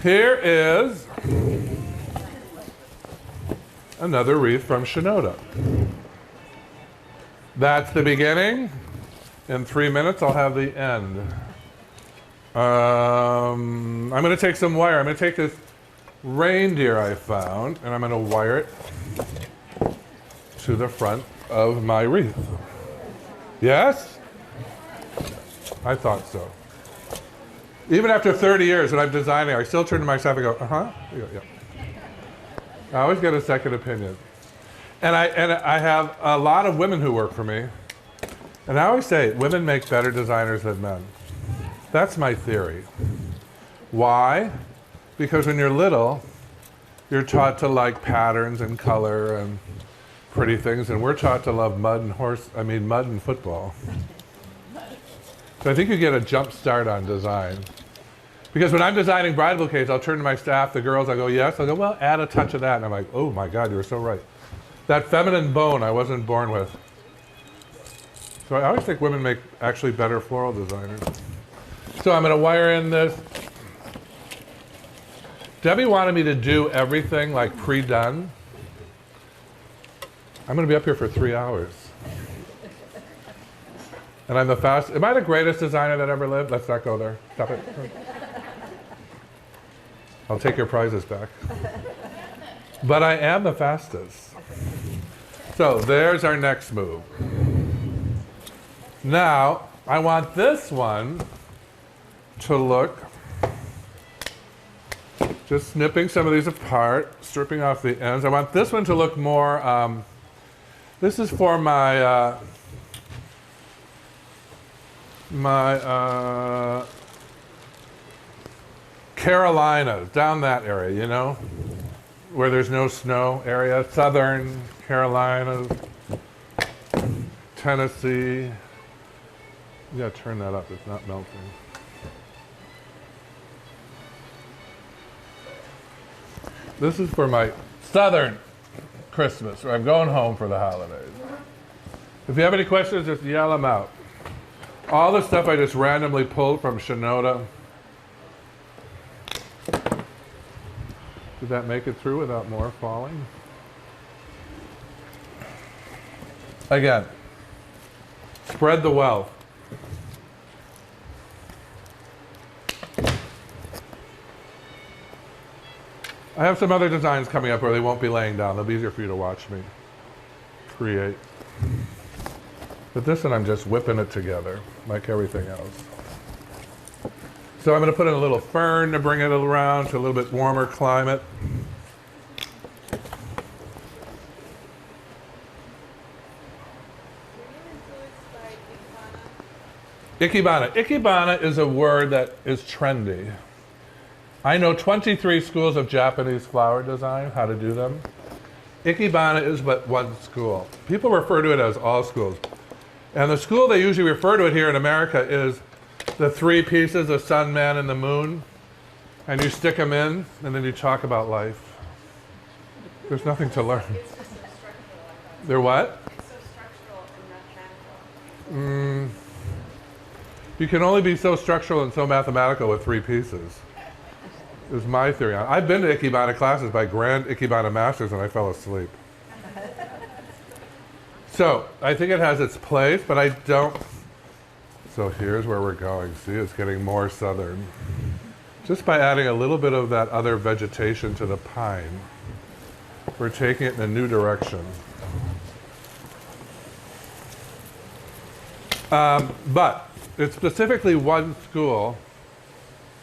Here is another wreath from Shinoda. That's the beginning. In 3 minutes, I'll have the end. I'm going to take some wire. I'm going to take this reindeer I found, and I'm going to wire it to the front of my wreath. Yes? I thought so. Even after 30 years when I'm designing, I still turn to myself and go, uh-huh. Yeah. I always get a second opinion. And I have a lot of women who work for me. And I always say, women make better designers than men. That's my theory. Why? Because when you're little, you're taught to like patterns and color and pretty things, and we're taught to love mud and football. So I think you get a jump start on design. Because when I'm designing bridal bouquets, I'll turn to my staff, the girls, I'll go, yes? I'll go, well, add a touch of that. And I'm like, oh my God, you're so right. That feminine bone I wasn't born with. So I always think women make actually better floral designers. So I'm going to wire in this. Debbie wanted me to do everything like pre-done. I'm going to be up here for 3 hours. And I'm the fastest. Am I the greatest designer that ever lived? Let's not go there. Stop it. I'll take your prizes back. But I am the fastest. So there's our next move. Now, I want this one to look, just snipping some of these apart, stripping off the ends. I want this one to look more, this is for my Carolinas, down that area, you know, where there's no snow area, southern Carolinas, Tennessee. You gotta turn that up, it's not melting. This is for my southern Christmas, where I'm going home for the holidays. If you have any questions, just yell them out. All the stuff I just randomly pulled from Shinoda. Did that make it through without more falling? Again, spread the wealth. I have some other designs coming up where they won't be laying down. They'll be easier for you to watch me create. But this one I'm just whipping it together, like everything else. So I'm going to put in a little fern to bring it around to a little bit warmer climate. Ikebana. Ikebana is a word that is trendy. I know 23 schools of Japanese flower design, how to do them. Ikebana is but one school. People refer to it as all schools. And the school they usually refer to it here in America is the 3 pieces, the sun, man, and the moon. And you stick them in, and then you talk about life. There's nothing to learn. They're what? It's so structural and not mathematical. You can only be so structural and so mathematical with 3 pieces. Is my theory. I've been to Ikebana classes by grand Ikebana masters and I fell asleep. So I think it has its place, but I don't. So here's where we're going. See, it's getting more southern. Just by adding a little bit of that other vegetation to the pine, we're taking it in a new direction. But it's specifically one school.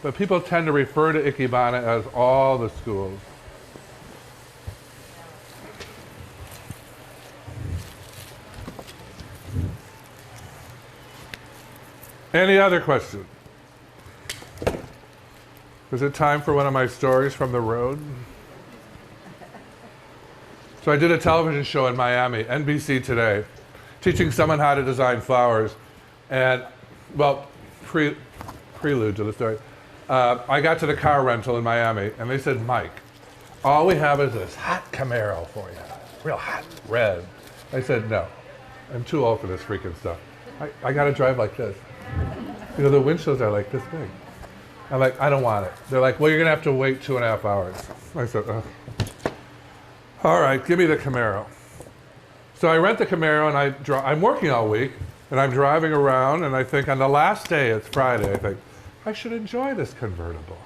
But people tend to refer to Ikebana as all the schools. Any other questions? Is it time for one of my stories from the road? So I did a television show in Miami, NBC Today, teaching someone how to design flowers. And, well, prelude to the story. I got to the car rental in Miami, and they said, Mike, all we have is this hot Camaro for you. Real hot, red. I said, no. I'm too old for this freaking stuff. I got to drive like this. You know, the windshields are like this big. I'm like, I don't want it. They're like, well, you're going to have to wait 2.5 hours. I said, oh. All right, give me the Camaro. So I rent the Camaro, and I'm working all week, and I'm driving around, and I think on the last day, it's Friday, I think, I should enjoy this convertible.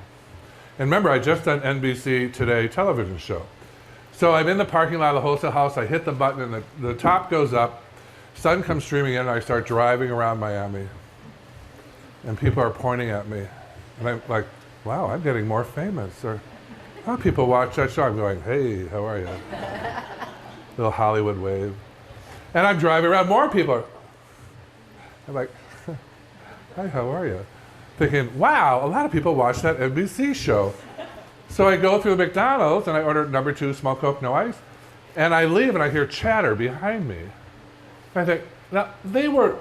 And remember, I just done NBC Today television show. So I'm in the parking lot of the wholesale house, I hit the button, and the top goes up, sun comes streaming in, and I start driving around Miami. And people are pointing at me. And I'm like, wow, I'm getting more famous. Or, oh, people watch that show. I'm going, hey, how are you? Little Hollywood wave. And I'm driving around, more people are, I'm like, hi, how are you? Thinking, wow, a lot of people watch that NBC show. So I go through the McDonald's and I order number 2, small Coke, no ice. And I leave and I hear chatter behind me. And I think, now, they were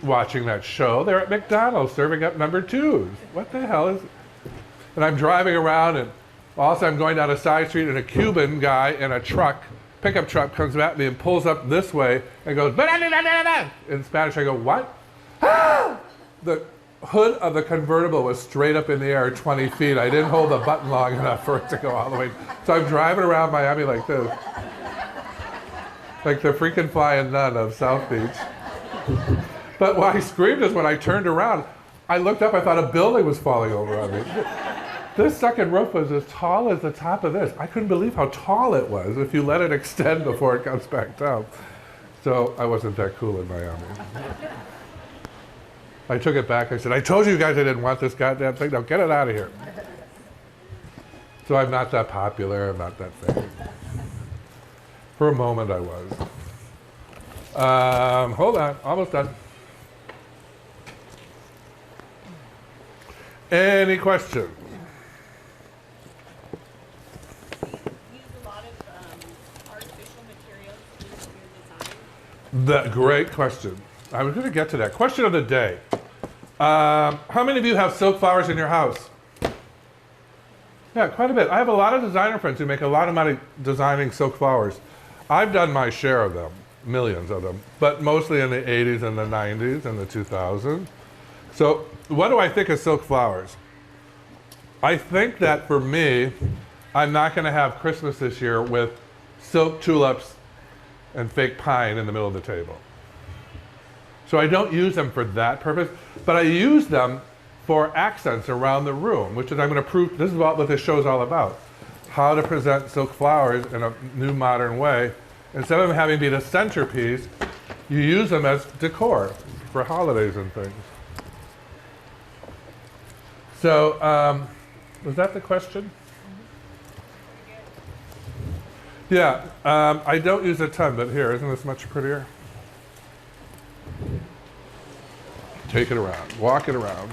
watching that show. They're at McDonald's serving up number 2s. What the hell is it? And I'm driving around, and also I'm going down a side street, and a Cuban guy in a truck, pickup truck, comes at me and pulls up this way and goes, "Ba-da-da-da-da-da." In Spanish. I go, what? The hood of the convertible was straight up in the air 20 feet. I didn't hold the button long enough for it to go all the way. So I'm driving around Miami like this. Like the freaking flying nun of South Beach. But what I screamed is when I turned around, I looked up, I thought a building was falling over on me. This second roof was as tall as the top of this. I couldn't believe how tall it was if you let it extend before it comes back down. So I wasn't that cool in Miami. I took it back. I said, I told you guys I didn't want this goddamn thing. Now get it out of here. So I'm not that popular. I'm not that famous. For a moment I was. Hold on, almost done. Any questions? Use a lot of artificial materials in your design? Great question. I was going to get to that. Question of the day. How many of you have silk flowers in your house? Yeah, quite a bit. I have a lot of designer friends who make a lot of money designing silk flowers. I've done my share of them, millions of them, but mostly in the 80s and the 90s and the 2000s. So what do I think of silk flowers? I think that for me, I'm not going to have Christmas this year with silk tulips and fake pine in the middle of the table. So I don't use them for that purpose, but I use them for accents around the room, which is I'm going to prove, this is what this show is all about. How to present silk flowers in a new modern way. Instead of them having to be the centerpiece, you use them as decor for holidays and things. So, was that the question? Yeah, I don't use a ton, but here, isn't this much prettier? Take it around, walk it around.